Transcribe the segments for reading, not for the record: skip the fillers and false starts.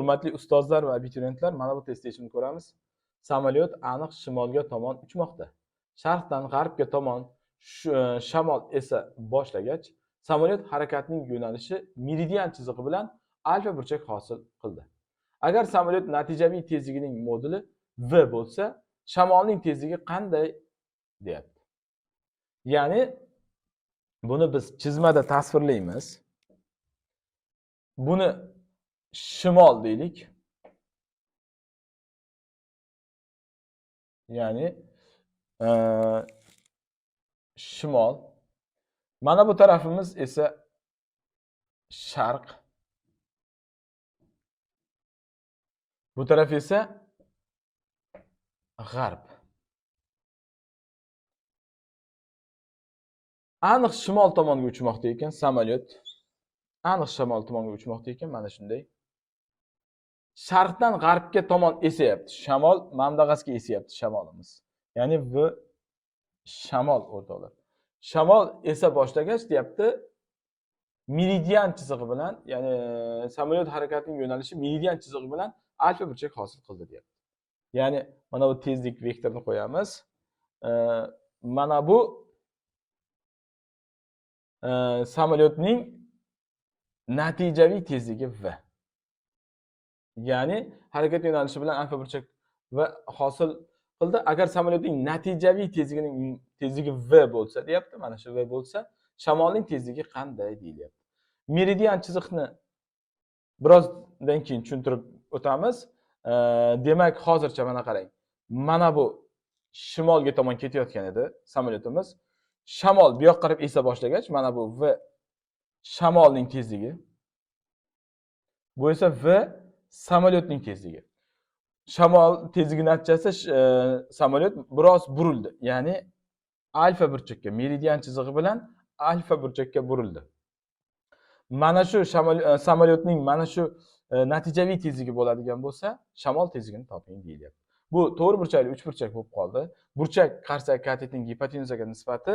Hurmatli ustozlar va abituriyentlar, mana bu test teshini ko'ramiz. Samolyot aniq shimolga tomon uchmoqda. Sharqdan g'arbga tomon shamol esa boshlagach, samolyot harakatining yo'nalishi meridian chizig'i bilan alfa burchak hosil qildi. Agar samolyot natijaviy tezligining moduli v bo'lsa, shamolning tezligi qanday deyapti. Ya'ni buni biz chizmada tasvirlaymiz. Buni shimol deylik. Ya'ni shimol. Mana bu tarafimiz esa sharq. Bu taraf esa g'arb. Aniq shimol tomonga uchmoqda ekan samolyot. Aniq shimol tomonga uchmoqda ekan, mana shunday. Sharqdan g'arbga tomon esayapti. Shamol mandag'asiga esayapti shamolimiz. Ya'ni bu shamol o'rtoqlar. Shamol esa boshlagach deyapti, meridian chizig'i bilan, ya'ni samolyot harakatining yo'nalishi meridian chizig'i bilan alfa burchak hosil qildi deyapti. Ya'ni mana bu tezlik vektorini qo'yamiz. Mana bu samolyotning natijaviy tezligi v. Ya'ni harakat yo'nalishi bilan alfa burchak v hosil qildi. Agar samolyotning natijaviy tezligi v bo'lsa deyapti, mana shu v bo'lsa, shamolning tezligi qanday deyilyapti. Meridian chiziqni birozdan keyin tushuntirib o'tamiz. Demak, hozircha mana qarang. Mana bu shimolga tomon ketayotgan edi samolyotimiz. Shamol bu yoqqa qarab esa boshlagach, mana bu v shamolning tezligi. Bu esa v samolyotning tezligi. Shamol tezligi natijasi samolyot biroz burildi. Ya'ni alfa burchakka, meridian chizig'i bilan alfa burchakka burildi. Mana shu samolyotning mana shu natijaviy tezligi bo'ladigan bo'lsa, shamol tezligini toping deyilyapti. Bu to'g'ri burchakli uchburchak bo'lib qoldi. Burchak qarshi katetning gipotenuzaga nisbati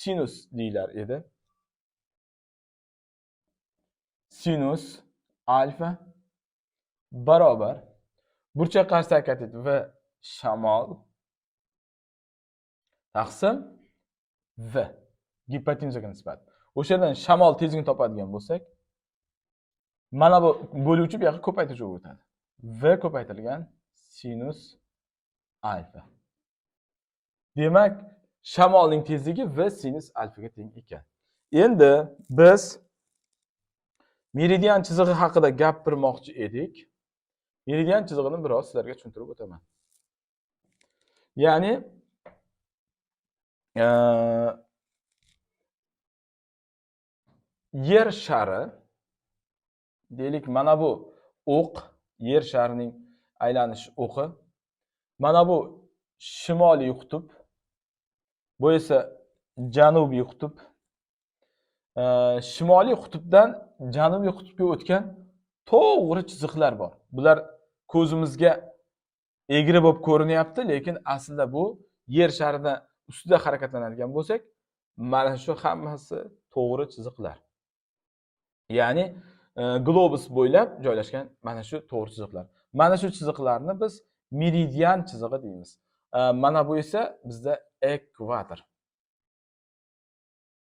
sinus deyilar edi. Sinus alfa barobar burchak qarshi katet va shamol taqsim v gipotenuzaga nisbati. O'shadan shamol tezligini topadigan bo'lsak, mana bu bo'luvchi bu yoqqa ko'paytiruvchi o'tadi. V ko'paytirilgan sinus alfa. Demak, shamolning tezligi v sinus alfaga teng ekan. Endi biz meridian chizig'i haqida gapirmoqchi edik. Meridian chizig'ini biroz sizlarga tushuntirib o'taman. Ya'ni yer shari deylik, mana bu o'q, yer sharining aylanish o'qi. Mana bu shimoliy qutb. Bu esa janubiy qutb. Shimoliy qutbdan janubiy qutbga o'tgan to'g'ri chiziqlar bor. Bular ko'zimizga egri bo'lib ko'rinyapti, lekin aslida bu yer sharidan ustida harakatlanadigan bo'lsak, mana shu hammasi to'g'ri chiziqlar. Ya'ni globus bo'ylab joylashgan mana shu to'g'ri chiziqlar. Mana shu chiziqlarni biz meridian chizig'i deymiz. Mana bu esa bizda ekvator.